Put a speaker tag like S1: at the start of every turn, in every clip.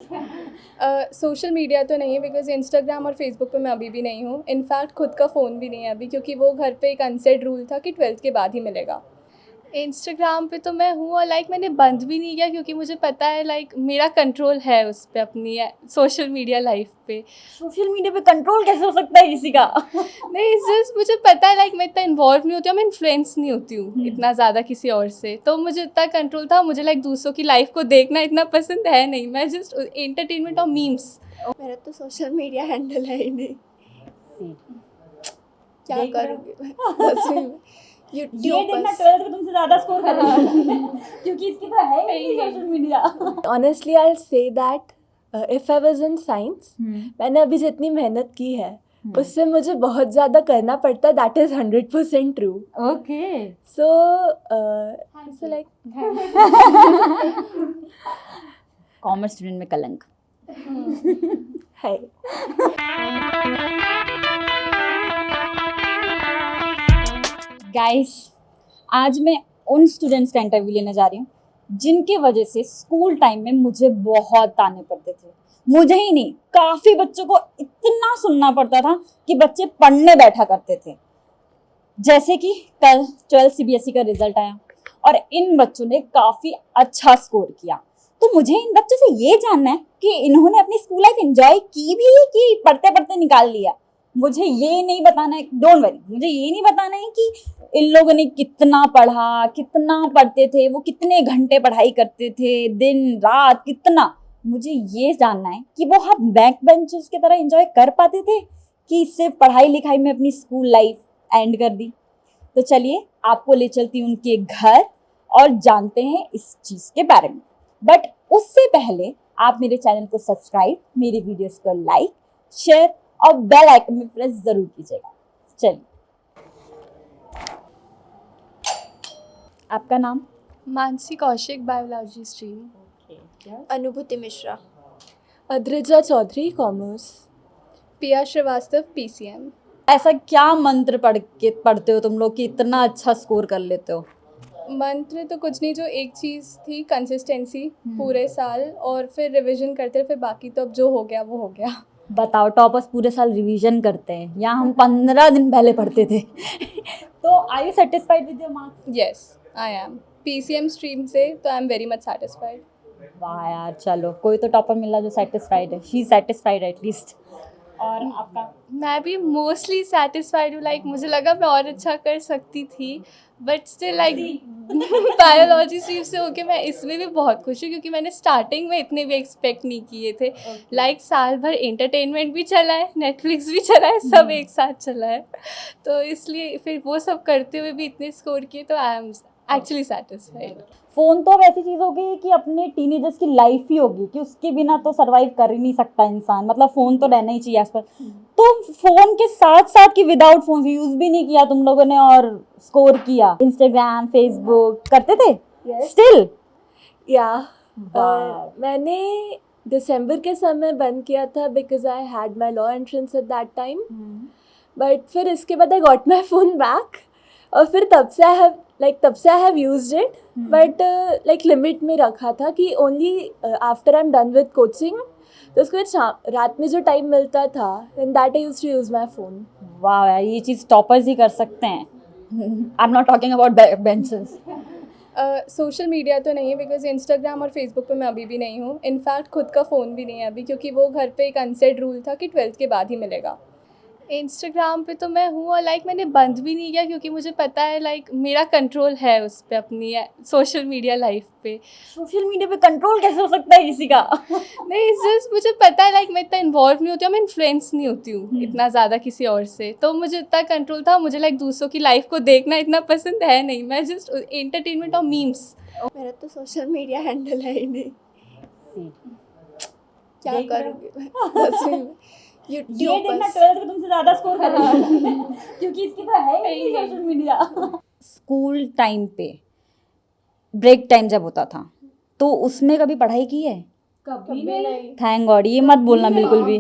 S1: Social media तो नहीं, because Instagram और फेसबुक पे मैं अभी भी नहीं हूँ। इनफैक्ट खुद का फ़ोन भी नहीं है अभी, क्योंकि वो घर पे एक अनसेट रूल था कि 12th के बाद ही मिलेगा। इंस्टाग्राम पे तो मैं हूँ, और मैंने बंद भी नहीं किया, क्योंकि मुझे पता है मेरा कंट्रोल है उस पे, अपनी सोशल मीडिया लाइफ पे।
S2: सोशल मीडिया पे कंट्रोल कैसे हो सकता है किसी का?
S1: नहीं, जस्ट मुझे पता है मैं इतना इन्वॉल्व नहीं होती हूँ, मैं इन्फ्लुएंस नहीं होती हूँ इतना ज़्यादा किसी और से, तो मुझे इतना कंट्रोल था। मुझे दूसरों की लाइफ को देखना इतना पसंद है नहीं, मैं जस्ट एंटरटेनमेंट और मीम्स।
S3: मेरा तो सोशल मीडिया हैंडल है ही नहीं, क्या
S2: देख रहे हो?
S3: करूँगी मैं 10वीं में।
S2: ये
S3: यूट्यूब
S2: देखना
S3: बस।
S2: 12th में तुमसे ज्यादा स्कोर करेगी क्योंकि इसकी तो है ही नहीं social media.
S3: Honestly, I'll say that if I was in science, मैंने अभी जितनी मेहनत की है उससे मुझे बहुत ज़्यादा करना पड़ता है, that is 100% true.
S2: Okay,
S3: so like
S2: commerce student में कलंक
S3: है।
S2: गाइस, आज मैं उन स्टूडेंट्स का इंटरव्यू लेने जा रही हूँ जिनके वजह से स्कूल टाइम में मुझे बहुत ताने पड़ते थे। मुझे ही नहीं, काफी बच्चों को इतना सुनना पड़ता था कि बच्चे पढ़ने बैठा करते थे। जैसे कि कल 12 CBSE का रिजल्ट आया और इन बच्चों ने काफी अच्छा स्कोर किया, तो मुझे इन बच्चों से ये जानना है कि इन्होंने अपनी स्कूल लाइफ एंजॉय की भी कि पढ़ते पढ़ते निकाल लिया। मुझे ये नहीं बताना है, डोंट वरी, मुझे ये नहीं बताना है कि इन लोगों ने कितना पढ़ा, कितना पढ़ते थे, वो कितने घंटे पढ़ाई करते थे, दिन रात कितना। मुझे ये जानना है कि वो हम बैक बेंचर्स की तरह एंजॉय कर पाते थे कि सिर्फ पढ़ाई लिखाई में अपनी स्कूल लाइफ एंड कर दी। तो चलिए आपको ले चलती हूँ उनके घर और जानते हैं इस चीज़ के बारे में। बट उससे पहले आप मेरे चैनल को सब्सक्राइब, मेरे वीडियोस को लाइक, शेयर और बेल आइकन में प्रेस जरूर कीजिएगा। चलिए, आपका नाम?
S1: Mansi Kaushik, biology stream.
S3: अनुभूति मिश्रा, अद्रिजा चौधरी, कॉमर्स।
S1: पिया श्रीवास्तव, PCM।
S2: ऐसा क्या मंत्र पढ़ते हो तुम लोग कि इतना अच्छा स्कोर कर लेते हो?
S1: मंत्र तो कुछ नहीं, जो एक चीज़ थी कंसिस्टेंसी पूरे साल, और फिर रिवीजन करते रहे, फिर बाकी तो अब जो हो गया वो हो गया।
S2: बताओ, टॉपर्स पूरे साल रिवीजन करते हैं, या हम 15 दिन पहले पढ़ते थे। तो are you satisfied with your marks?
S1: Yes, I am PCM stream से, तो I am very much satisfied.
S2: वाह यार, चलो कोई तो टॉपर मिला जो सेटिस्फाइड है। She satisfied at least. और आपका?
S1: मैं भी मोस्टली सेटिस्फाइड हूँ। मुझे लगा मैं और अच्छा कर सकती थी, बट स्टिल बायोलॉजी स्ट्रीम से होके मैं इसमें भी बहुत खुश हूँ, क्योंकि मैंने स्टार्टिंग में इतने भी एक्सपेक्ट नहीं किए थे। साल भर एंटरटेनमेंट भी चला है, नेटफ्लिक्स भी चला है, सब एक साथ चला है, तो इसलिए फिर वो सब करते हुए भी इतने स्कोर किए, तो I am actually satisfied.
S2: Phone तो अब ऐसी चीज हो गई कि अपने टीनेजर्स की लाइफ ही होगी कि उसके बिना तो सरवाइव कर ही नहीं सकता इंसान, मतलब फोन तो रहना ही चाहिए आसपास। तो फोन के साथ साथ कि विदाउट फोन यूज भी नहीं किया तुम लोगों ने और स्कोर किया? इंस्टाग्राम, फेसबुक करते थे? स्टिल?
S3: या मैंने दिसंबर के समय बंद किया था because I had my law entrance at that time, but फिर इसके बाद I got my phone back, और फिर तब से I have used it, but limit में रखा था कि only after I am done with coaching, तो उसके बाद रात में जो टाइम मिलता था, in that I used to use my phone.
S2: वाह यार, ये चीज टॉपर्स ही कर सकते हैं। I am not talking about back benchers.
S1: Social media तो नहीं, बिकॉज इंस्टाग्राम और फेसबुक पे मैं अभी भी नहीं हूँ। इनफैक्ट खुद का फ़ोन भी नहीं है अभी, क्योंकि वो घर पे एक अनसेट रूल था कि 12th के बाद ही मिलेगा। इंस्टाग्राम पे तो मैं हूँ, और मैंने बंद भी नहीं किया, क्योंकि मुझे पता है मेरा कंट्रोल है उस पे, अपनी सोशल मीडिया लाइफ पे।
S2: सोशल मीडिया पे कंट्रोल कैसे हो सकता है किसी का?
S1: नहीं, जस्ट मुझे पता है मैं इतना इन्वॉल्व नहीं होती हूँ, मैं इन्फ्लुएंस नहीं होती हूँ इतना ज़्यादा किसी और से, तो मुझे इतना कंट्रोल था। मुझे दूसरों की लाइफ को देखना इतना पसंद है नहीं, मैं जस्ट एंटरटेनमेंट और मीम्स।
S3: मेरा तो सोशल मीडिया हैंडल है ही नहीं, क्या करूँगी मैं 10वीं में।
S2: ये देखना 12th में तुमसे ज्यादा स्कोर करेगी क्योंकि इसकी तो है ही नहीं सोशल मीडिया। स्कूल टाइम पे ब्रेक टाइम जब होता था, तो उसमें कभी पढ़ाई की है?
S1: कभी नहीं।
S2: थैंक गॉड, ये मत बोलना बिल्कुल भी,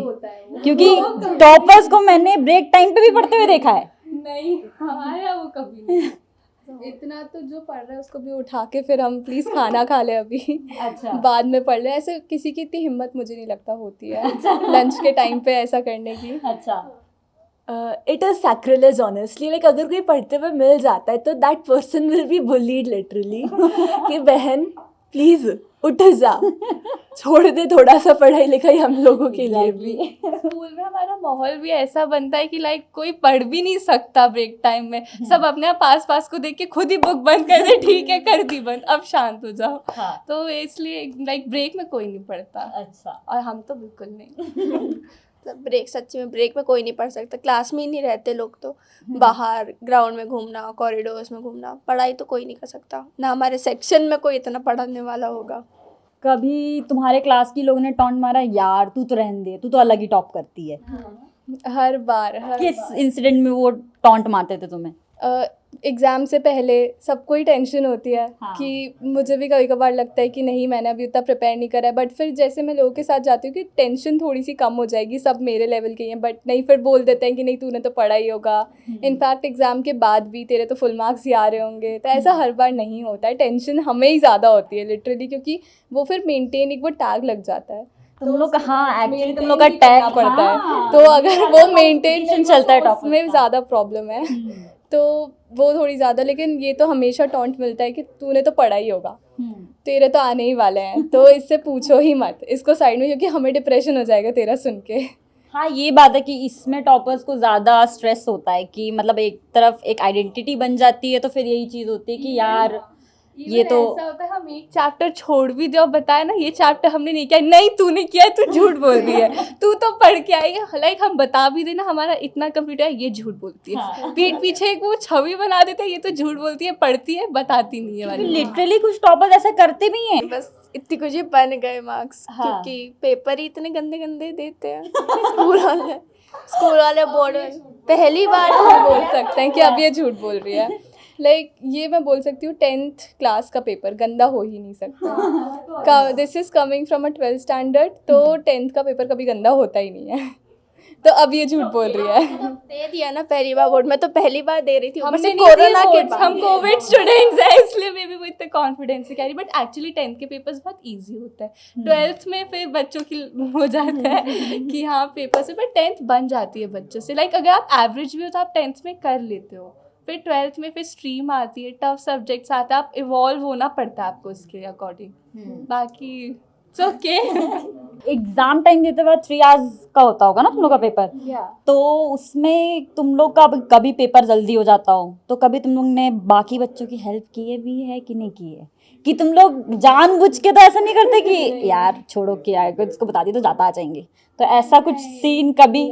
S2: क्योंकि टॉपर्स को मैंने ब्रेक टाइम पे भी पढ़ते हुए देखा है।
S1: नहीं आया वो कभी नहीं। इतना तो जो पढ़ रहा है उसको भी उठा के फिर हम प्लीज खाना खा ले अभी,
S2: अच्छा।
S1: बाद में पढ़ ले। ऐसे किसी की इतनी हिम्मत मुझे नहीं लगता होती है लंच के टाइम पे ऐसा करने की।
S2: अच्छा।
S3: It is sacrilege honestly, like अगर कोई पढ़ते हुए मिल जाता है तो that person will be bullied literally कि बहन प्लीज उठ जा, छोड़ दे थोड़ा सा पढ़ाई लिखाई हम लोगों के लिए भी।
S1: स्कूल में हमारा माहौल भी ऐसा बनता है कि लाइक कोई पढ़ भी नहीं सकता ब्रेक टाइम में, सब अपने आप पास पास को देख के खुद ही बुक बंद कर दे, ठीक है कर दी बंद, अब शांत हो जाओ।
S2: हाँ।
S1: तो इसलिए लाइक ब्रेक में कोई नहीं पढ़ता,
S2: अच्छा।
S1: और हम तो बिल्कुल नहीं।
S4: ब्रेक सच्ची में ब्रेक में कोई नहीं पढ़ सकता, क्लास में ही नहीं रहते लोग, तो बाहर ग्राउंड में घूमना, कॉरिडोर्स में घूमना, पढ़ाई तो कोई नहीं कर सकता, ना हमारे सेक्शन में कोई इतना पढ़ाने वाला होगा।
S2: कभी तुम्हारे क्लास की लोगों ने टॉन्ट मारा, यार तू तो रहने दे, तू तो अलग ही टॉप करती है?
S1: हर बार
S2: किस इंसिडेंट में वो टॉन्ट मारते थे तुम्हें?
S1: एग्ज़ाम से पहले सबको ही टेंशन होती है।
S2: हाँ।
S1: कि मुझे भी कभी कभार लगता है कि नहीं मैंने अभी उतना प्रिपेयर नहीं करा है, बट फिर जैसे मैं लोगों के साथ जाती हूँ कि टेंशन थोड़ी सी कम हो जाएगी, सब मेरे लेवल के ही हैं, बट नहीं फिर बोल देते हैं कि नहीं तूने तो पढ़ा ही होगा। इनफैक्ट एग्ज़ाम के बाद भी तेरे तो फुल मार्क्स ही आ रहे होंगे, तो ऐसा हर बार नहीं होता है, टेंशन हमें ही ज़्यादा होती है लिटरली, क्योंकि वो फिर मेनटेन एक वो टैग लग जाता है,
S2: तुम लोग का, हाँ एक्चुअली तुम
S1: maintain
S2: लोग का
S1: भी करना
S2: टैग
S1: पड़ता
S2: हाँ।
S1: है, तो अगर वो मेंटेन
S2: चलता है टॉप
S1: में ज़्यादा प्रॉब्लम है, तो वो थोड़ी ज़्यादा। लेकिन ये तो हमेशा टॉन्ट मिलता है कि तूने तो पढ़ा ही होगा, तेरे तो आने ही वाले हैं, तो इससे पूछो ही मत, इसको साइड में, क्योंकि हमें डिप्रेशन हो जाएगा तेरा सुन के।
S2: हाँ ये बात है कि इसमें टॉपर्स को ज़्यादा स्ट्रेस होता है कि मतलब एक तरफ एक आइडेंटिटी बन जाती है, तो फिर यही चीज़ होती है कि यार ये तो
S1: ऐसा होता है, हम एक चैप्टर छोड़ भी दो, बताया ना ये चैप्टर हमने नहीं किया, नहीं तूने किया है, तू झूठ बोल रही है, तू तो पढ़ के आई है, लाइक हम बता भी देना हमारा इतना कंप्लीट है, ये झूठ बोलती है।
S2: हाँ।
S1: पीठ पीछे एक वो छवि बना देते हैं, ये तो झूठ बोलती है, पढ़ती है, बताती नहीं है वाली।
S2: लिटरली कुछ टॉपर्स ऐसा करते भी हैं।
S4: बस इतनी कुछ ही बन गए मार्क्स,
S2: हाँ।
S4: क्योंकि पेपर ही इतने गंदे गंदे देते हैं स्कूल वाले बोर्ड में। पहली बार
S1: हम बोल सकते हैं कि अब ये झूठ बोल रही है, लाइक ये मैं बोल सकती हूँ 10th क्लास का पेपर गंदा हो ही नहीं सकता। This is coming from a 12th standard, तो 10th का पेपर कभी गंदा होता ही नहीं है, तो अब ये झूठ बोल रही है।
S4: दे दिया ना पहली बार बोर्ड में, तो पहली बार दे रही थी, ऊपर से
S1: हमने
S4: कोरोना के
S1: बाद
S4: बाद।
S1: हम कोविड स्टूडेंट्स हैं, इसलिए मे बी वो इतने कॉन्फिडेंस से कह रही, बट एक्चुअली 10th के पेपर्स बहुत इजी होता है। 12th में फिर बच्चों की हो जाता है कि हाँ पेपर से, पर 10th बन जाती है बच्चों से। लाइक अगर आप एवरेज भी हो तो आप 10th में कर लेते हो, फिर 12th में फिर स्ट्रीम आती है, टफ सब्जेक्ट्स आते हैं, आप इवॉल्व होना पड़ता है आपको उसके अकॉर्डिंग। बाकी इट्स ओके।
S2: एग्जाम टाइम देते वक्त 3 आवर्स का होता होगा ना तुम लोग का पेपर, तो उसमें तुम लोग का कभी पेपर जल्दी हो जाता हो तो कभी तुम लोग ने बाकी बच्चों की हेल्प की है भी है कि नहीं की है? कि तुम लोग जानबूझ के तो ऐसा नहीं करते कि यार छोड़ो क्या है, इसको बता दी तो ज़्यादा आ जाएंगे, तो ऐसा कुछ सीन कभी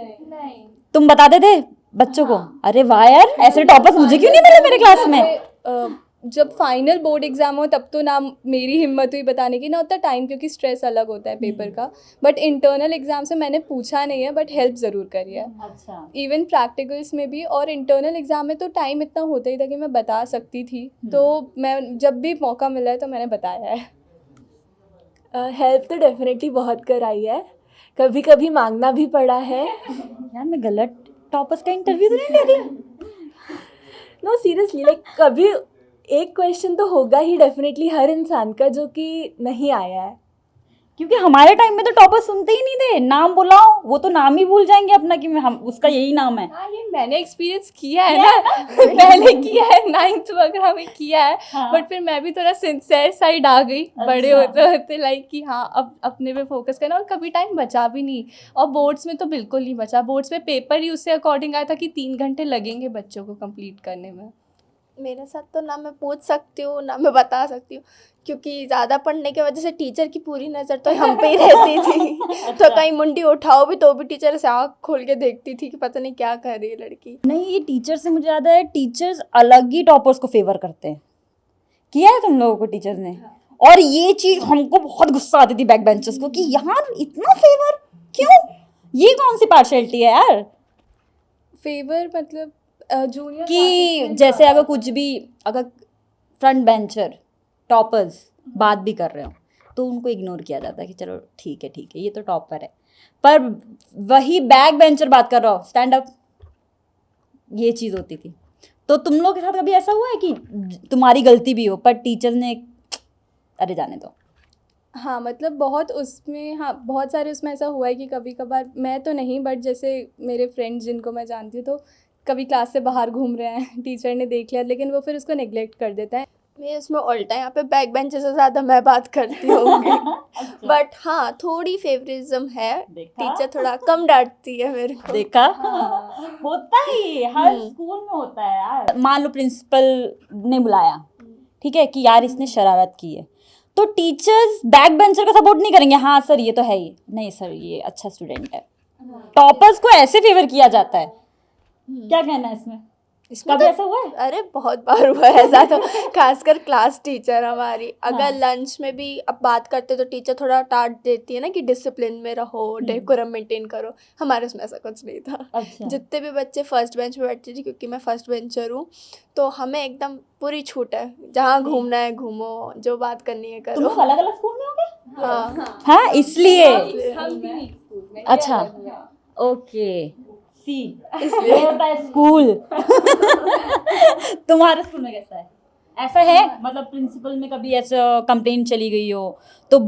S2: तुम बताते थे बच्चों को? अरे वाह यार, ऐसे टॉपर्स मुझे क्यों नहीं मिले मेरे क्लास में?
S1: जब फाइनल बोर्ड एग्जाम हो तब तो ना मेरी हिम्मत हुई बताने की, ना उतना टाइम, क्योंकि स्ट्रेस अलग होता है पेपर का। बट इंटरनल एग्जाम से मैंने पूछा नहीं है, बट हेल्प ज़रूर करी है।
S2: अच्छा।
S1: इवन प्रैक्टिकल्स में भी, और इंटरनल एग्जाम में तो टाइम इतना होता ही था कि मैं बता सकती थी, तो मैं जब भी मौका मिला है तो मैंने बताया है।
S3: हेल्प तो डेफिनेटली बहुत कराई है, कभी कभी मांगना भी पड़ा है।
S2: यार मैं गलत टॉपर्स का इंटरव्यू तो नहीं ले रही?
S3: नो सीरियसली, लाइक कभी एक क्वेश्चन तो होगा ही डेफिनेटली हर इंसान का जो कि नहीं आया है।
S2: क्योंकि हमारे टाइम में तो टॉपर सुनते ही नहीं थे, नाम बुलाओ वो तो नाम ही भूल जाएंगे अपना कि हम उसका यही नाम है।
S1: हाँ, ये मैंने एक्सपीरियंस किया है ना पहले किया है, 9th वगैरह में किया है।
S2: हाँ।
S1: बट फिर मैं भी थोड़ा सिंसियर साइड आ गई बड़े होते होते, लाइक कि हाँ अब अपने पे फोकस करना, और कभी टाइम बचा भी नहीं। और बोर्ड्स में तो बिल्कुल नहीं बचा, बोर्ड्स में पेपर ही उससे अकॉर्डिंग आया था कि 3 घंटे लगेंगे बच्चों को कंप्लीट करने में।
S4: मेरे साथ तो ना मैं पूछ सकती हूँ ना मैं बता सकती हूँ, क्योंकि ज़्यादा पढ़ने की वजह से टीचर की पूरी नज़र तो हम पे ही रहती थी। तो कहीं मुंडी उठाओ भी तो भी टीचर से आँख खोल के देखती थी कि पता नहीं क्या कर रही है लड़की।
S2: नहीं, ये टीचर से मुझे याद है, टीचर्स अलग ही टॉपर्स को फेवर करते हैं। किया है तुम लोगों को टीचर्स ने? और ये चीज़ हमको बहुत गुस्सा आती थी बैक बेंचर्स को कि यार इतना फेवर क्यों? ये कौन सी पार्शियलिटी है यार?
S1: फेवर मतलब जूनियर
S2: कि जैसे अगर कुछ भी, अगर फ्रंट बेंचर टॉपर्स बात भी कर रहे हो तो उनको इग्नोर किया जाता है कि चलो ठीक है ये तो टॉपर है, पर वही बैक बेंचर बात कर रहा हो स्टैंड अप, ये चीज़ होती थी। तो तुम लोग के साथ कभी ऐसा हुआ है कि तुम्हारी गलती भी हो पर टीचर ने अरे जाने दो?
S1: हाँ, मतलब बहुत उसमें, हाँ बहुत सारे उसमें ऐसा हुआ है कि कभी कभार, मैं तो नहीं बट जैसे मेरे फ्रेंड्स जिनको मैं जानती हूँ, तो कभी क्लास से बाहर घूम रहे हैं, टीचर ने देख लिया, लेकिन वो फिर उसको नेग्लेक्ट कर देता है।
S4: मैं उसमें उल्टा, यहाँ पे बैक बेंचर से ज़्यादा मैं बात करती होंगी।
S2: अच्छा,
S4: बट हाँ, थोड़ी फेवरिज्म है,
S2: देखा?
S4: टीचर थोड़ा कम डांटती है मेरे को।
S2: देखा?
S1: हाँ।
S2: होता ही हर स्कूल में होता है यार। मान लो प्रिंसिपल ने बुलाया, ठीक है, कि यार इसने शरारत की है, तो टीचर्स बैक बेंचर का सपोर्ट नहीं करेंगे, हाँ सर ये तो है ही नहीं, सर ये अच्छा स्टूडेंट है। टॉपर्स को ऐसे फेवर किया जाता है, क्या कहना है इसमें?
S4: इसमें
S2: कभी
S4: तो
S2: ऐसा हुआ है?
S4: अरे बहुत बार हुआ है ऐसा, तो खासकर क्लास टीचर हमारी, अगर
S2: हाँ।
S4: लंच में भी अब बात करते तो टीचर थोड़ा डांट देती है ना कि डिसिप्लिन में रहो, डेकोरम मेंटेन करो। हमारे उसमें ऐसा कुछ नहीं था।
S2: अच्छा,
S4: जितने भी बच्चे फर्स्ट बेंच पे बैठते थे, क्योंकि मैं फर्स्ट बेंचर हूँ, तो हमें एकदम पूरी छूट है, जहाँ घूमना है घूमो, जो बात करनी है
S2: तुम
S4: करो।
S2: लोग अलग अलग स्कूल में हो गए?
S4: हाँ,
S2: हाँ इसलिए,
S1: हम भी नहीं स्कूल में,
S2: अच्छा।
S1: ये अलग है।
S2: ओके, सी
S4: इसलिए
S2: ये होता है स्कूल। तुम्हारे स्कूल में कैसा है? ऐसा है मतलब प्रिंसिपल में कभी ऐसा कंप्लेन चली गई हो तो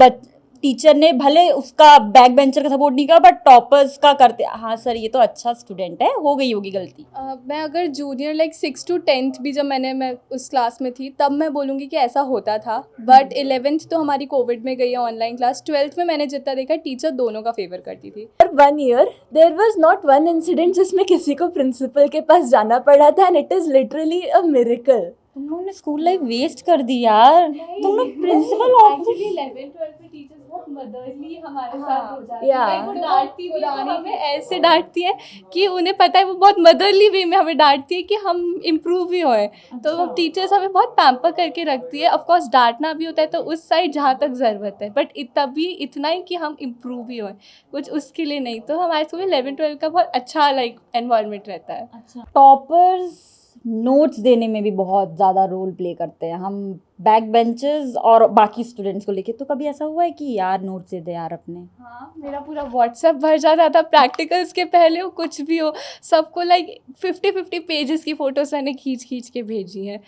S2: टीचर ने भले उसका बैक बेंचर का सपोर्ट नहीं किया बट टॉपर्स का करते, हाँ सर ये तो अच्छा स्टूडेंट है, हो गई होगी गलती?
S1: मैं अगर जूनियर लाइक 6 to 10th भी जब मैं उस क्लास में थी, तब मैं बोलूँगी कि ऐसा होता था। बट 11th तो हमारी कोविड में गई है ऑनलाइन क्लास। 12th में मैंने जितना देखा, टीचर दोनों का फेवर करती थी।
S3: For 1 year, there was not one incident जिसमें किसी को प्रिंसिपल के पास जाना पड़ा था, and it is literally a miracle.
S2: तुम लोगों ने स्कूल लाइफ वेस्ट कर दी यार। तुम लोग principal office,
S1: actually 11th 12th में टीचर्स बहुत मदरली हमारे साथ हो जाती
S3: yeah.
S1: है। वो डांटती भी है, तो हमें ऐसे डांटती है कि उन्हें पता है वो बहुत मदरली वे में हमें डांटती है कि हम इम्प्रूव भी होए। तो टीचर्स हमें बहुत पैम्पर करके रखती है। ऑफ कोर्स डांटना भी होता है तो उस साइड जहाँ तक ज़रूरत है, बट तभी इतना ही कि हम इम्प्रूव भी होए, कुछ उसके लिए नहीं। तो हमारे स्कूल में 11th 12th का बहुत अच्छा लाइक एनवायरनमेंट रहता है।
S2: अच्छा, टॉपर्स नोट्स देने में भी बहुत ज़्यादा रोल प्ले करते हैं, हम बैक बेंचर्स और बाकी स्टूडेंट्स को लेके। तो कभी ऐसा हुआ है कि यार नोट्स दे दे यार अपने?
S1: हाँ, मेरा पूरा व्हाट्सएप भर जाता था, प्रैक्टिकल्स के पहले हो कुछ भी हो, सबको लाइक 50-50 पेजेस की फ़ोटोज़ मैंने खींच के भेजी हैं।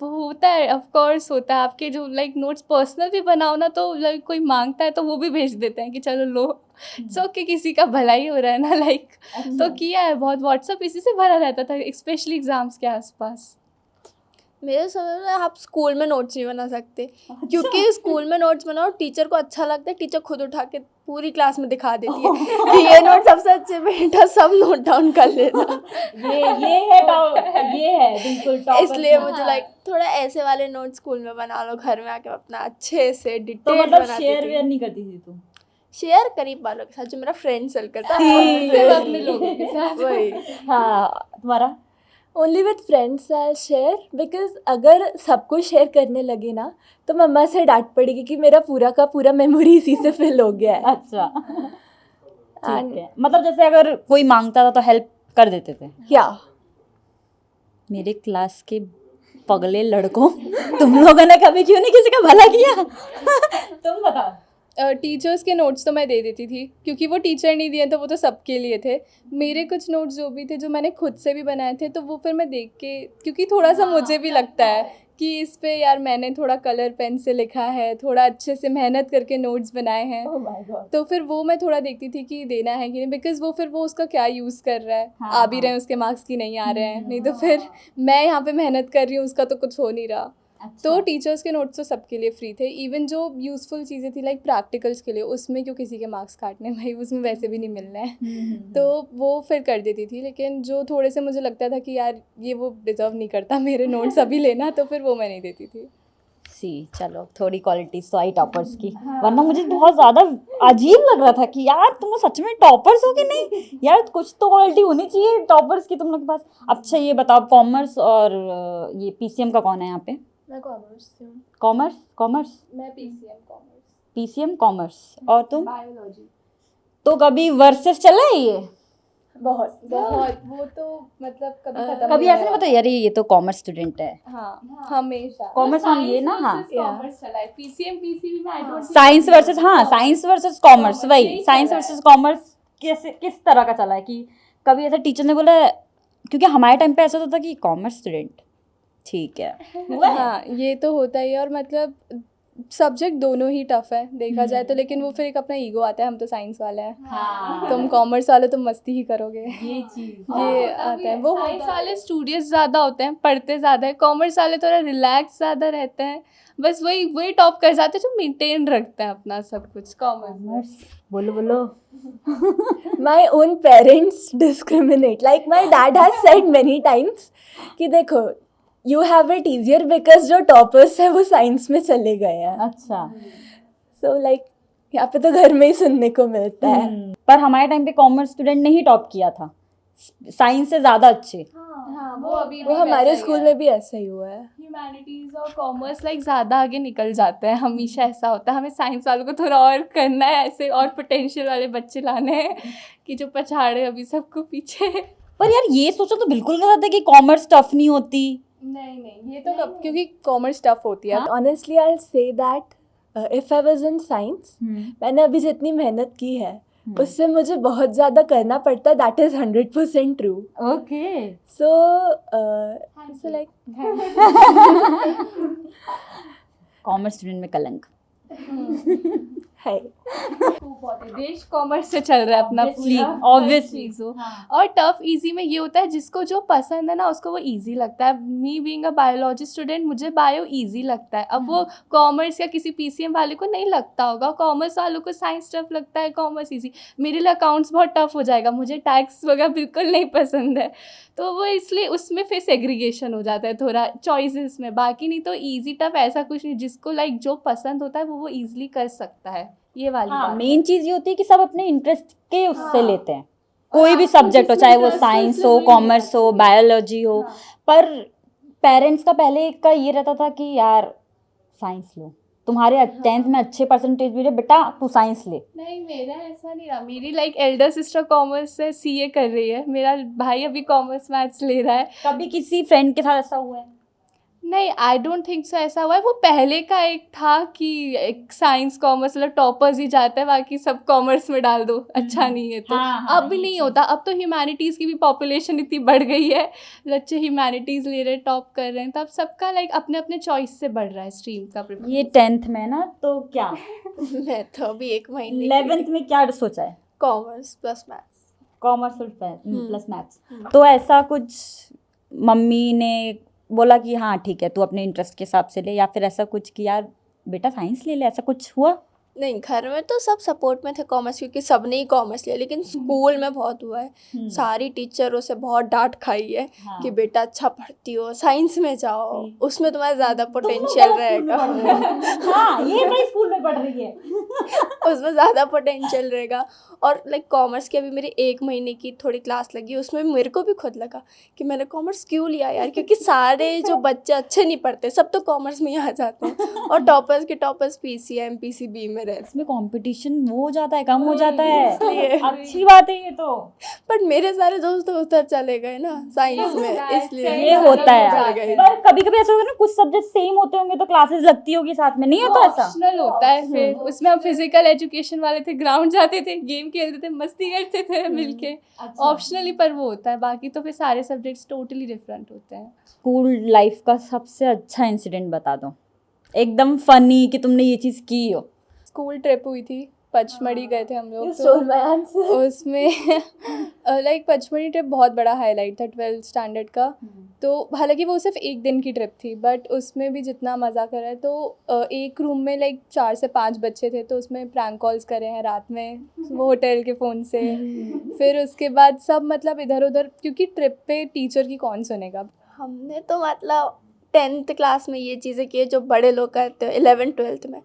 S1: वो होता है, ऑफ कोर्स होता है। आपके जो लाइक नोट्स पर्सनल भी बनाओ ना, तो लाइक कोई मांगता है तो वो भी भेज देते हैं कि चलो लो, सो कि किसी का भला ही हो रहा है ना लाइक। तो किया है बहुत, व्हाट्सएप इसी से भरा रहता था, स्पेशली एग्ज़ाम्स के आसपास।
S4: मेरे समझ में आप स्कूल में नोट्स नहीं बना सकते, क्योंकि स्कूल में नोट्स बनाओ टीचर को अच्छा लगता है, टीचर खुद उठा के पूरी क्लास में दिखा देती है कि ये नोट सबसे अच्छे, बेटा सब नोट डाउन कर लेना।
S2: ये है बिल्कुल टॉपर।
S4: इसलिए मुझे लाइक थोड़ा ऐसे वाले नोट स्कूल में बना लो, घर में आके अपना अच्छे से
S2: तो
S4: डिटेल
S2: मतलब
S4: बनाती
S2: शेयर
S4: थी।
S2: वेयर नहीं करती थी तुम?
S4: शेयर करीब वालों के साथ, जो मेरा फ्रेंड सर्कल था,
S1: सिर्फ अपने लोगों के साथ।
S4: वही।
S2: हाँ, तुम्हारा?
S3: Only with friends I share, because अगर सबको शेयर करने लगे ना तो मम्मा से डांट पड़ेगी कि मेरा पूरा का पूरा मेमोरी इसी से फिल हो गया है।
S2: अच्छा, ठीक है। मतलब जैसे अगर कोई मांगता था तो हेल्प कर देते थे?
S3: या
S2: मेरे क्लास के पगले लड़कों, तुम लोगों ने कभी क्यों नहीं किसी का भला किया? तुम बताओ।
S1: टीचर्स के नोट्स तो मैं दे देती थी, क्योंकि वो टीचर नहीं दिए तो वो तो सबके लिए थे। मेरे कुछ नोट्स जो भी थे, जो मैंने खुद से भी बनाए थे, तो वो फिर मैं देख के, क्योंकि थोड़ा सा मुझे भी लगता है कि इस पे यार मैंने थोड़ा कलर पेन से लिखा है, थोड़ा अच्छे से मेहनत करके नोट्स बनाए हैं,
S3: ओह माय गॉड।
S1: तो फिर वो मैं थोड़ा देखती थी कि देना है कि नहीं, बिकॉज वो फिर वो उसका क्या यूज़ कर रहा है,
S2: हाँ,
S1: आ भी रहे हैं उसके मार्क्स की नहीं आ रहे हैं, नहीं तो फिर मैं यहाँ पे मेहनत कर रही हूँ, उसका तो कुछ हो नहीं रहा। तो टीचर्स के नोट्स तो सबके लिए फ्री थे। इवन जो यूज़फुल चीज़ें थी लाइक प्रैक्टिकल्स के लिए, उसमें क्यों किसी के मार्क्स काटने, भाई उसमें वैसे भी नहीं मिलना है, तो वो फिर कर देती थी। लेकिन जो थोड़े से मुझे लगता था कि यार ये वो डिज़र्व नहीं करता मेरे नोट्स अभी लेना, तो फिर वो मैं नहीं देती थी।
S2: सी, चलो थोड़ी क्वालिटीज तो आई टॉपर्स की। वरना मुझे बहुत ज़्यादा अजीब लग रहा था कि यार तुम लोग सच में टॉपर्स हो कि नहीं यार, कुछ तो क्वालिटी होनी चाहिए टॉपर्स की तुम लोग के पास। अच्छा ये बताओ, कॉमर्स और ये पीसीएम का कौन है यहाँ पे?
S4: मैं कॉमर्स से हूँ।
S2: कॉमर्स
S1: मैं पीसीएम कॉमर्स।
S2: PCM commerce. और तुम?
S1: बायोलॉजी।
S2: तो कभी वर्सेस चला है ये?
S1: बहुत वो तो मतलब कभी खत्म
S2: कभी
S1: नहीं
S2: ऐसा नहीं
S1: हुआ।
S2: पता यार ये तो कॉमर्स स्टूडेंट है?
S1: हाँ, हमेशा
S2: Commerce on ये ना, हाँ।
S1: कॉमर्स चला है, पीसीएम पीसीबी में आई डोंट
S2: साइंस वर्सेस, हाँ साइंस वर्सेस कॉमर्स, वही
S1: यही
S2: साइंस
S1: चला है।
S2: Versus commerce. कैसे, किस तरह का चला है कि कभी ऐसा टीचर ने बोला क्योंकि हमारे टाइम पे ऐसा होता था कि कॉमर्स स्टूडेंट ठीक है,
S1: हाँ ये तो होता ही है। और मतलब सब्जेक्ट दोनों ही टफ है देखा जाए तो, लेकिन वो फिर एक अपना ईगो आता है, हम तो साइंस वाले हैं, तुम कॉमर्स वाले तो मस्ती ही करोगे,
S2: ये चीज
S1: ये आता है। वो साइंस वाले स्टूडियस ज़्यादा होते हैं, पढ़ते ज़्यादा है, कॉमर्स वाले थोड़ा रिलैक्स ज़्यादा रहते हैं, बस वही वही टॉप कर जाते हैं जो मेंटेन रखते हैं अपना सब कुछ। कॉमर्स
S2: बोलो
S3: My own parents discriminate. Like my dad has said many times कि देखो you have it easier because जो toppers है वो साइंस में चले गए हैं.
S2: अच्छा।
S3: So like यहाँ पे तो घर में ही सुनने को मिलता है.
S2: पर हमारे टाइम पे कॉमर्स स्टूडेंट ने ही टॉप किया था, साइंस से ज्यादा अच्छे।
S1: हाँ वो अभी
S3: वो हमारे स्कूल में भी ऐसा ही हुआ है.
S1: ह्यूमैनिटीज़ और कॉमर्स लाइक ज़्यादा आगे निकल जाते हैं, हमेशा ऐसा होता है। हमें साइंस वालों को थोड़ा और करना है, ऐसे और पोटेंशियल वाले बच्चे लाने हैं कि जो पछाड़े अभी सबको पीछे।
S2: पर यार ये सोचो तो बिल्कुल गलत है कि कॉमर्स टफ नहीं होती।
S1: नहीं ये तो कब, क्योंकि कॉमर्स टफ होती है।
S3: Honestly I'll say that if I was in science मैंने अभी जितनी मेहनत की है उससे मुझे बहुत ज़्यादा करना पड़ता है. That is 100% true.
S2: Okay.
S3: So like
S2: commerce student में कलंक
S3: है.
S1: देश कॉमर्स से चल रहा है अपना
S2: Obviously.
S1: चीज़ों। और टफ इजी में ये होता है जिसको जो पसंद है ना उसको वो इजी लगता है। Me being a biology student मुझे बायो इजी लगता है। अब वो कॉमर्स या किसी पीसीएम वाले को नहीं लगता होगा, कॉमर्स वालों को साइंस टफ लगता है, कॉमर्स इजी। मेरे लिए अकाउंट्स बहुत टफ हो जाएगा, मुझे टैक्स वगैरह बिल्कुल नहीं पसंद है, तो वो इसलिए उसमें फिर सेग्रीगेशन हो जाता है थोड़ा चॉइसेस में। बाकी नहीं तो ईजी टफ ऐसा कुछ नहीं, जिसको लाइक जो पसंद होता है वो ईजिली कर सकता है। ये वाली बात है।
S2: मेन चीज ये होती है कि सब अपने इंटरेस्ट के उससे लेते हैं, कोई भी सब्जेक्ट हो, चाहे वो साइंस हो, कॉमर्स हो, बायोलॉजी हो। पर पेरेंट्स का पहले का ये रहता था कि यार साइंस लो, तुम्हारे 10th में अच्छे परसेंटेज भी रहे बेटा तू साइंस ले।
S1: नहीं मेरा ऐसा नहीं रहा। मेरी लाइक एल्डर सिस्टर कॉमर्स से सीए कर रही है, मेरा भाई अभी कॉमर्स मैथ्स ले रहा है।
S2: कभी किसी फ्रेंड के साथ ऐसा हुआ है?
S1: नहीं आई डोंट थिंक सो ऐसा हुआ है। वो पहले का एक था कि एक साइंस कॉमर्स मतलब टॉपर्स ही जाता है, बाकी सब कॉमर्स में डाल दो, अच्छा नहीं है तो।
S2: हाँ,
S1: अब नहीं होता, अब तो ह्यूमैनिटीज़ की भी पॉपुलेशन इतनी बढ़ गई है, बच्चे ह्यूमैनिटीज़ ले रहे हैं, टॉप कर रहे हैं, तो अब सबका लाइक अपने अपने चॉइस से बढ़ रहा है स्ट्रीम का प्रेफरेंस।
S2: ये 10th में ना, तो क्या
S4: मैं तो अभी 1 महीने
S2: 11th में क्या सोचा है?
S4: Commerce plus maths.
S2: Commerce plus maths. तो ऐसा कुछ मम्मी ने बोला कि हाँ ठीक है तू अपने इंटरेस्ट के हिसाब से ले, या फिर ऐसा कुछ कि यार बेटा साइंस ले ले, ऐसा कुछ हुआ?
S4: नहीं, घर में तो सब सपोर्ट में थे कॉमर्स, क्योंकि सबने ही कॉमर्स लिया, लेकिन स्कूल में बहुत हुआ है। सारी टीचरों से बहुत डांट खाई है कि बेटा अच्छा पढ़ती हो, साइंस में जाओ, उसमें तुम्हारा ज़्यादा पोटेंशियल रहेगा।
S2: हाँ ये सही स्कूल में पढ़ रही है।
S4: उसमें ज़्यादा पोटेंशियल रहेगा। और लाइक कॉमर्स की अभी मेरी 1 महीने की थोड़ी क्लास लगी, उसमें मेरे को भी खुद लगा कि मैंने कॉमर्स क्यों लिया यार, क्योंकि सारे जो बच्चे अच्छे नहीं पढ़ते सब तो कॉमर्स में ही आ जाते हैं, और टॉपर्स के टॉपर्स पीसीएम पीसीबी में रहते हैं।
S2: इसमें कंपटीशन वो हो जाता है, कम हो जाता है,
S4: इसलिए
S2: अच्छी बात है ये तो।
S4: बट मेरे सारे दोस्त तो उधर चले गए ना साइंस में, इसलिए
S2: ये होता है
S4: चले गए।
S2: पर कभी कभी ऐसा होगा ना, कुछ सब्जेक्ट सेम होते होंगे तो क्लासेस लगती होगी साथ में, नहीं होता ऐसा?
S1: ऑप्शनल होता है फिर उसमें। हम फिजिकल एजुकेशन वाले थे, ग्राउंड जाते थे, गेम खेलते थे, मस्ती करते थे मिलके, ऑप्शनली पर वो होता है। बाकी तो फिर सारे सब्जेक्ट्स टोटली डिफरेंट होते हैं।
S2: स्कूल लाइफ का सबसे अच्छा इंसिडेंट बता दो, एकदम फनी कि तुमने ये चीज़ की हो।
S1: स्कूल ट्रिप हुई थी, पचमढ़ी गए थे हम लोग,
S3: You stole my answer.
S1: उसमें लाइक पचमढ़ी ट्रिप बहुत बड़ा हाईलाइट था 12th स्टैंडर्ड का। तो हालांकि वो सिर्फ 1 दिन की ट्रिप थी, बट उसमें भी जितना मज़ा करा है, तो एक रूम में लाइक 4 से 5 बच्चे थे, तो उसमें प्रैंक कॉल्स करे हैं रात में वो होटल के फ़ोन से। फिर उसके बाद सब मतलब इधर उधर, क्योंकि ट्रिप पे टीचर की कौन सुनेगा।
S4: हमने तो मतलब 10th क्लास में ये चीज़ें की है जो बड़े लोग करते हो 11th 12th में।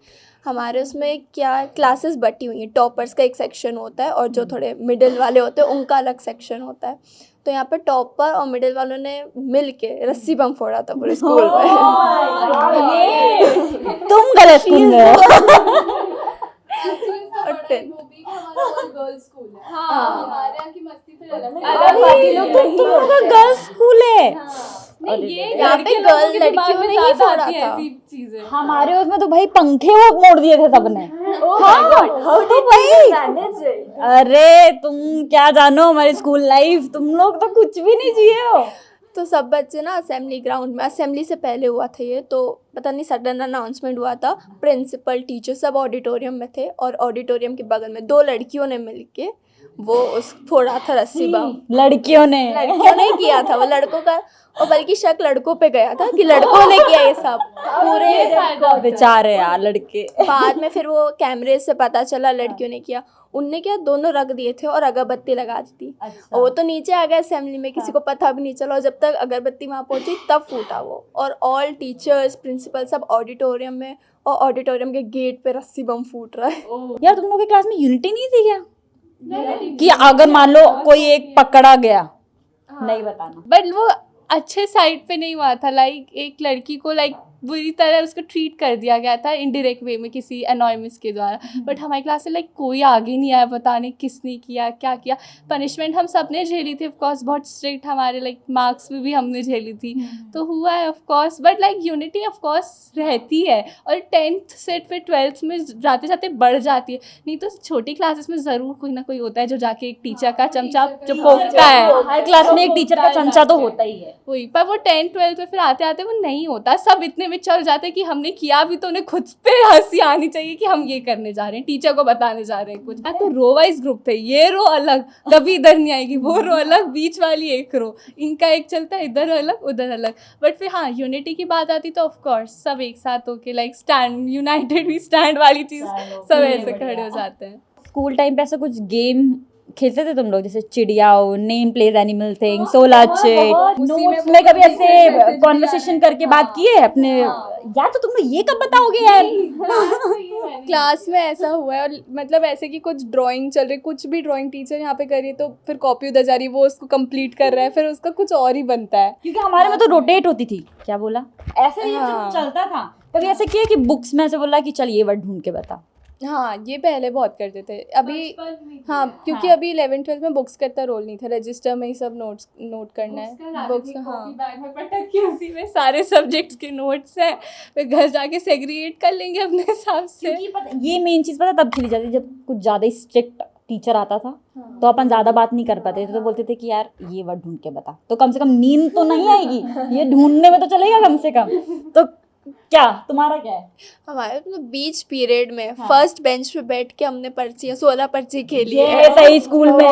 S4: हमारे उसमें क्या क्लासेस बटी हुई हैं, टॉपर्स का एक सेक्शन होता है और जो थोड़े मिडिल वाले होते हैं उनका अलग सेक्शन होता है। तो यहाँ पे टॉपर और मिडिल वालों ने मिल के रस्सी बम फोड़ा था पूरे स्कूल में।
S2: तुम गलत स्कूल में हो।
S1: हमारे यहाँ की मस्ती फिर अलग
S2: तुम लोग का गर्ल्स स्कूल है?
S4: यहाँ पे गर्ल लड़कियों ने ही फोड़ा था।
S1: चीजें
S2: हमारे उसमें तो भाई पंखे वो मोड़ दिए थे सबने। तो भाई अरे तुम क्या जानो हमारी स्कूल लाइफ, तुम लोग तो कुछ भी नहीं जिए हो।
S4: तो सब बच्चे ना असेंबली ग्राउंड में, असेंबली से पहले हुआ था ये, तो पता नहीं सडन अनाउंसमेंट हुआ था, प्रिंसिपल टीचर सब ऑडिटोरियम में थे और ऑडिटोरियम के बगल में 2 लड़कियों ने मिलके वो उस फोड़ा था रस्सी बम।
S2: लड़कियों ने
S4: किया था वो लड़कों का, और बल्कि शक लड़कों पे गया था कि लड़कों ने किया ये सब पूरे।
S2: बेचारे यार लड़के।
S4: बाद में फिर वो कैमरे से पता चला लड़कियों ने किया। उनने क्या दोनों रख दिए थे और अगरबत्ती लगा दी थी। और वो तो नीचे आ गया असेंबली में, किसी को पता भी नहीं चला, और जब तक अगरबत्ती वहाँ पहुंची तब फूटा वो। और ऑल टीचर्स प्रिंसिपल सब ऑडिटोरियम में, और ऑडिटोरियम के गेट पे रस्सी बम फूट रहा है।
S2: यार तुम लोग की क्लास में यूनिटी नहीं थी क्या, कि अगर मान लो कोई एक पकड़ा गया, नहीं बताना,
S1: बट वो अच्छे साइड पे नहीं हुआ था। लाइक एक लड़की को लाइक बुरी तरह उसको ट्रीट कर दिया गया था इनडायरेक्ट वे में किसी एनॉयमिस के द्वारा। बट हमारी क्लास से लाइक कोई आगे नहीं आया बताने किसने किया क्या किया। पनिशमेंट हम सब ने झेली थी ऑफकोर्स, बहुत स्ट्रिक्ट हमारे लाइक मार्क्स में भी हमने झेली थी, तो हुआ है of course. But like unity of course रहती है, और 10th से फिर 12th में जाते जाते बढ़ जाती है। नहीं तो छोटी क्लासेस में ज़रूर कोई ना कोई होता है जो जाके एक टीचर का चमचा जो पोकता है।
S2: हर क्लास में एक टीचर का चमचा तो होता ही है।
S1: वही, पर वो 10th 12th में फिर आते आते वो नहीं होता। सब इतने में चल जाते कि हमने किया भी, तो उन्हें खुद पे हंसी आनी चाहिए कि हम ये करने जा रहे हैं, टीचर को बताने जा रहे हैं कुछ। तो रो वाइज ग्रुप थे, ये रो अलग, कभी इधर नहीं आएगी, वो रो अलग, बीच वाली एक रो, इनका एक चलता है, इधर अलग उधर अलग। बट फिर हाँ यूनिटी की बात आती तो ऑफकोर्स सब एक साथ होके like stand, united we stand वाली चीज़ सब ऐसे खड़े हो जाते हैं।
S2: स्कूल टाइम पे ऐसा कुछ गेम खेलते थे तुम लोग, जैसे चिड़ियाओ, name place animal thing, 16 chit, notes में कभी ऐसे कॉन्वर्सेशन करके बात किए अपने? यार तो तुम लोग ये कब बताओगे यार?
S3: क्लास में ऐसा हुआ है, और मतलब ऐसे कि कुछ ड्राइंग चल रही, कुछ भी ड्राइंग टीचर यहाँ पे कर रही है तो फिर कॉपी उधर जा रही है, वो उसको कंप्लीट कर रहा है, फिर उसका कुछ और ही बनता है।
S2: क्योंकि हमारे में तो रोटेट होती थी। क्या बोला? ऐसे ही चलता था। कभी ऐसे किया कि बुक्स में ऐसे बोला कि चल ये वर्ड ढूंढ के बता?
S3: हाँ, ये पहले बहुत करते थे। अभी हाँ, क्योंकि अभी 11th 12th में बुक्स का इतना रोल नहीं था, रजिस्टर में ही सब नोट करना है बुक्स। हाँ,
S1: बैग में पटक के उसी में सारे सब्जेक्ट्स के नोट्स हैं, फिर घर जाके सेग्रीगेट कर लेंगे अपने हिसाब से।
S2: ये मेन चीज़ पता तब खेली जाती जब कुछ ज़्यादा स्ट्रिक्ट टीचर आता था, तो अपन ज़्यादा बात नहीं कर पाते थे, तो बोलते थे कि यार ये वर्ड ढूंढ के बता, तो कम से कम नींद तो नहीं आएगी, ये ढूंढने में तो चलेगा कम से कम। तो क्या तुम्हारा क्या है?
S4: हमारे मतलब बीच पीरियड में फर्स्ट बेंच पे बैठ के हमने पर्चियाँ 16 पर्ची खेली है।
S2: ये सही स्कूल में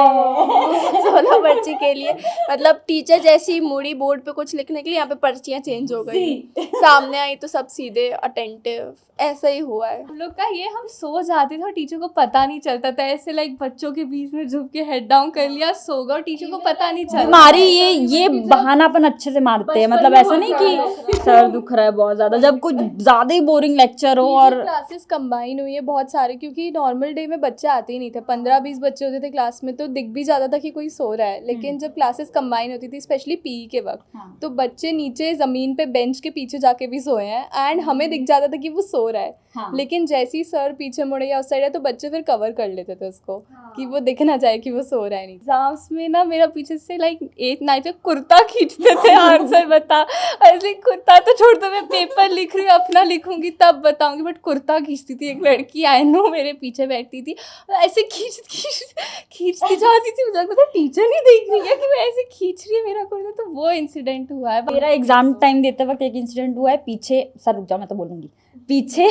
S4: 16 पर्ची के लिए मतलब टीचर जैसी मुड़ी बोर्ड पे कुछ लिखने के लिए, यहाँ पे पर्चियाँ चेंज हो गई, सामने आई तो सब सीधे अटेंटिव, ऐसा ही हुआ है
S1: हम लोग का। ये हम सो जाते थे और टीचर को पता नहीं चलता था, ऐसे लाइक बच्चों के बीच में झुक के हेड डाउन कर लिया, सो गए और टीचर को पता नहीं चलता।
S2: हमारी ये बहाना अपन अच्छे से मारते हैं, मतलब ऐसा नहीं कि सर दुख रहा है बहुत ज्यादा, जब कुछ ज्यादा ही बोरिंग लेक्चर हो। और
S3: क्लासेस कंबाइन हुई है बहुत सारे, क्योंकि नॉर्मल डे में बच्चे आते ही नहीं थे, 15-20 बच्चे होते थे क्लास में, तो दिख भी ज़्यादा था कि कोई सो रहा है। लेकिन जब क्लासेस कंबाइन होती थी स्पेशली पीई के वक्त, तो बच्चे नीचे ज़मीन पे बेंच के पीछे जाके भी सोए हैं, एंड हमें दिख जाता था कि वो सो रहा है। लेकिन जैसे ही सर पीछे मुड़े या उस साइड है तो बच्चे फिर कवर कर लेते थे उसको, कि वो दिख ना जाए कि वो सो रहा है। नहीं,
S1: एग्जाम्स में ना मेरा पीछे से लाइक 8 9 से कुर्ता खींचते थे आंसर बता, ऐसे कुर्ता तो छोड़ दो, मैं पेपर लिख रही हूँ अपना लिखूंगी तब बताऊंगी, बट कुर्ता खींचती थी एक लड़की, आई नो मेरे पीछे बैठती थी, ऐसे खींचती जाती थी, मुझे लगता था टीचर नहीं देख रही है कि मैं ऐसे खींच रही है मेरा कुर्ता। तो वो इंसिडेंट हुआ है
S2: मेरा एग्जाम टाइम देते वक्त। एक इंसिडेंट हुआ है पीछे, सर रुक जाओ मैं तो बोलूंगी, पीछे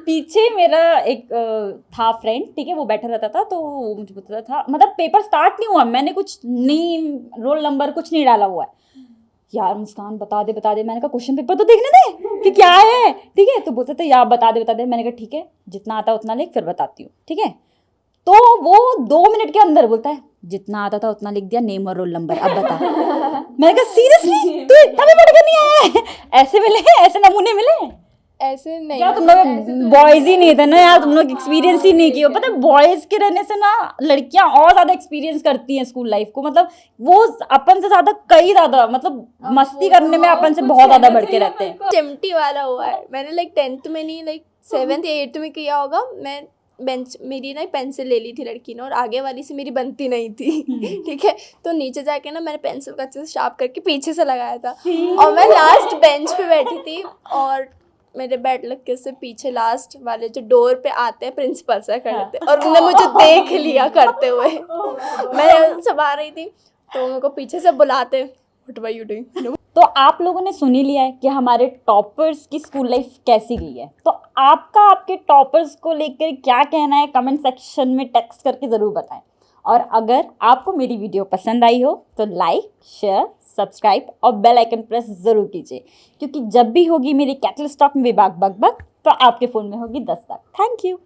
S2: पीछे मेरा एक था फ्रेंड, ठीक है, वो बैठा रहता था, तो वो मुझे बताता था, मतलब पेपर स्टार्ट नहीं हुआ, मैंने कुछ नहीं रोल नंबर कुछ नहीं डाला हुआ है, यार मुस्कान बता दे, मैंने कहा क्वेश्चन पेपर तो देखने दे कि क्या है, ठीक है, तो बोलते थे यार बता दे, मैंने कहा ठीक है जितना आता उतना लिख फिर बताती हूँ, ठीक है। तो वो 2 मिनट के अंदर बोलता है जितना आता था उतना लिख दिया, नेम और रोल नंबर, अब बता। मैंने कहा सीरियसली तू इतना भी पढ़ के नहीं आया है? ऐसे मिले, ऐसे नमूने मिले?
S3: ऐसे नहीं
S2: यार तुम लोग बॉयज ही नहीं थे ना यार, तुम लोग एक्सपीरियंस ही नहीं किया। पता है बॉयज के रहने से ना लड़कियां और ज्यादा एक्सपीरियंस करती हैं स्कूल लाइफ को, मतलब वो अपन से ज्यादा कई ज्यादा मतलब मस्ती करने में अपन से बहुत ज्यादा बढ़ के रहते हैं।
S4: चिमटी वाला हुआ है मैंने, लाइक 10th में नहीं, लाइक 7th या 8th में किया होगा। मैं बेंच मेरी ना पेंसिल ले ली थी लड़की ने और आगे वाली से मेरी बनती नहीं थी ठीक है, तो नीचे जाके ना मैंने पेंसिल का अच्छे से शार्प करके पीछे से लगाया था और मैं लास्ट बेंच पे बैठी थी और मेरे बैड लग के से पीछे लास्ट वाले जो डोर पे आते हैं प्रिंसिपल सर खड़े थे और उन्होंने मुझे देख लिया करते हुए। मैं संभाल रही थी तो उनको पीछे से बुलाते, व्हाट वर यू डूइंग।
S2: तो आप लोगों ने सुन ही लिया है कि हमारे टॉपर्स की स्कूल लाइफ कैसी गई है। तो आपका आपके टॉपर्स को लेकर क्या कहना है कमेंट सेक्शन में टेक्स्ट करके ज़रूर बताएं। और अगर आपको मेरी वीडियो पसंद आई हो तो लाइक, शेयर, सब्सक्राइब और बेल आइकन प्रेस ज़रूर कीजिए, क्योंकि जब भी होगी मेरी कैटल स्टॉक में विभाग बक बक तो आपके फ़ोन में होगी 10 तक। Thank you.